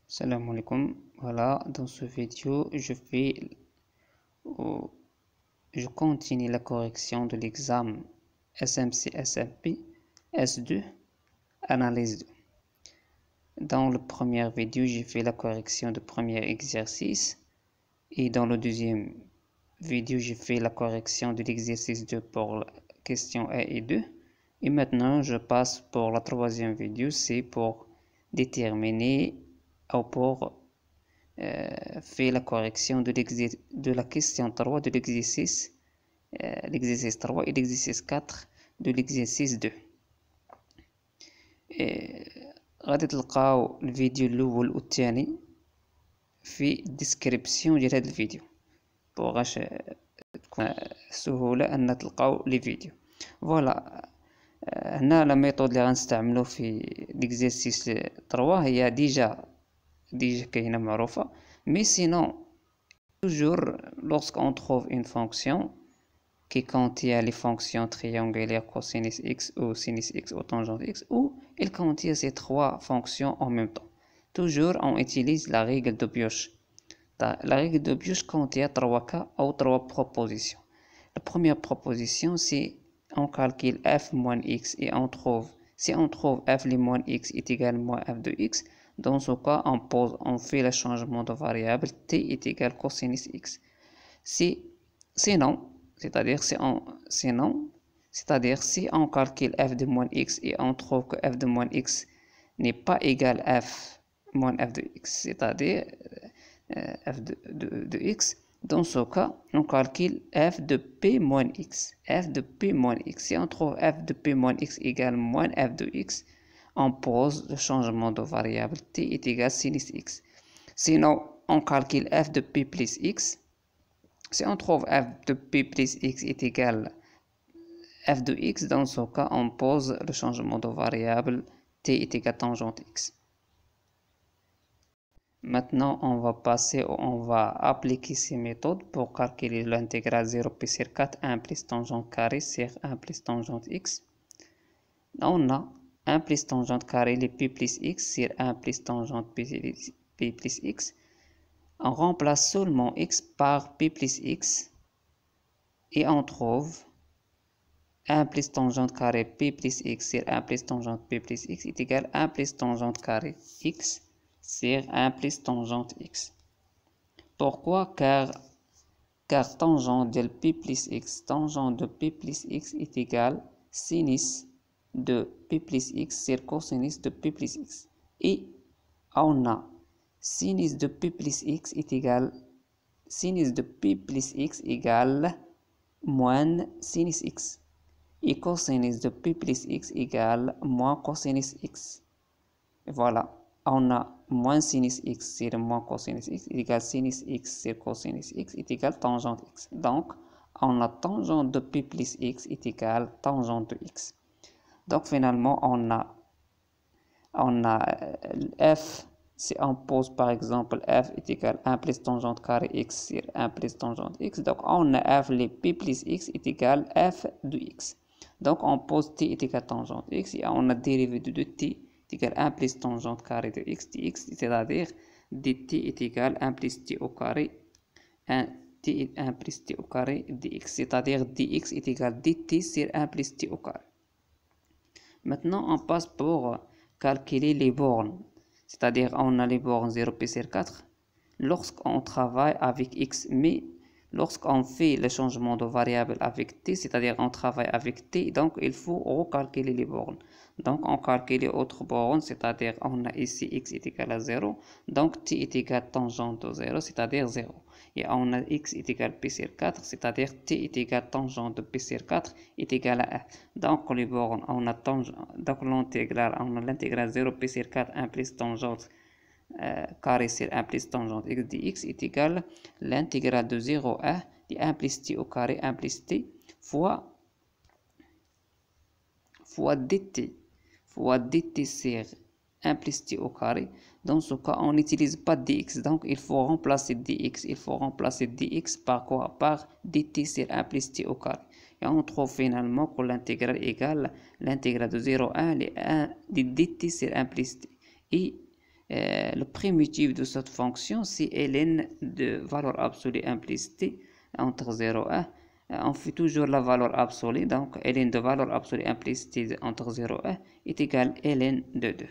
Salam alaikum. Voilà, dans ce vidéo, je continue la correction de l'examen SMC SMP S2 Analyse 2. Dans la première vidéo, j'ai fait la correction du premier exercice et dans la deuxième vidéo, j'ai fait la correction de l'exercice 2 pour la question 1 et 2. Et maintenant, je passe pour la troisième vidéo, c'est pour déterminer ou pour fait la correction de la question 3 de l'exercice 3 et l'exercice 4 de l'exercice 2. غادي تلقاو الفيديو الاول والثاني في الديسكريبسيون ديال هذا الفيديو باش تكون سهوله ان تلقاو لي فيديو. فوالا هنا لا ميثود اللي غنستعملو في l'exercice 3 هي ديجا كاينه معروفه. Mais sinon, toujours lorsqu'on trouve une fonction qui contient les fonctions triangulaires cosinus x ou sinus x ou tangente x, ou il contient ces trois fonctions en même temps, toujours on utilise la règle de Bioch. La règle de Bioch contient trois cas ou trois propositions. La première proposition, c'est on calcule f moins x et si on trouve f les moins x est égal à moins f de x. Dans ce cas, on fait le changement de variable t est égal à cosinus x. Sinon, c'est-à-dire si on calcule f de moins x et on trouve que f de moins x n'est pas égal à f moins f de x, c'est-à-dire f de x, dans ce cas, on calcule f de p moins x. F de p moins x. Si on trouve f de p moins x égale moins f de x, on pose le changement de variable t est égal à sinus x. Sinon, on calcule f de p plus x. Si on trouve f de p plus x est égal à f de x, dans ce cas, on pose le changement de variable t est égal à tangente x. Maintenant, on va appliquer ces méthodes pour calculer l'intégrale 0 pi sur 4 1 plus tangente carré sur 1 plus tangente x. On a 1 plus tangente carré les pi plus x sur 1 plus tangente pi plus x. On remplace seulement x par pi plus x et on trouve 1 plus tangente carré pi plus x sur 1 plus tangente pi plus x est égal à 1 plus tangente carré x sur 1 plus tangente x. Pourquoi? Car tangente de pi plus x, tangente de pi plus x est égal sinus de pi plus x sur cosinus de pi plus x. Et on a sinus de pi plus x est égal sinus de pi plus x égale moins sinus x. Et cosinus de pi plus x égale moins cosinus x. Et voilà. On a moins sinus x sur moins cosinus x est égal sinus x sur cosinus x est égal tangente x. Donc, on a tangente de pi plus x est égal tangente de x. Donc, finalement, on a f, si on pose par exemple f est égal 1 plus tangente carré x sur 1 plus tangente x. Donc, on a f les pi plus x est égal f de x. Donc, on pose t est égal tangente x et on a dérivé de t est égal 1 plus tangente carré de x dx, c'est-à-dire dt est égal 1 plus t au carré 1 plus t au carré dx, c'est-à-dire dx est égal dt sur 1 plus t au carré. Maintenant, on passe pour calculer les bornes, c'est-à-dire on a les bornes 0 pi sur 4 lorsqu'on travaille avec x, mais lorsqu'on fait le changement de variable avec t, c'est-à-dire on travaille avec t, donc il faut recalculer les bornes. Donc on calcule les autres bornes, c'est-à-dire on a ici x est égal à 0, donc t est égal à tangente de 0, c'est-à-dire 0. Et on a x est égal à pi sur 4, c'est-à-dire t est égal à tangente de pi sur 4 est égal à 1. Donc les bornes, on a donc l'intégrale, on a l'intégrale 0 pi sur 4 1 plus tangente carré sur 1 plus tangente x dx est égal à l'intégrale de 0 à 1 plus t au carré 1 plus t fois dt sur 1 plus t au carré. Dans ce cas, on n'utilise pas dx, donc il faut remplacer dx par quoi? Par dt sur 1 plus t au carré. Et on trouve finalement que l'intégrale égale l'intégrale de 0 à 1 de dt sur 1 plus t. Et le primitif de cette fonction, c'est ln de valeur absolue implicite entre 0 et 1. On fait toujours la valeur absolue, donc ln de valeur absolue implicite entre 0 et 1 est égal à ln de 2.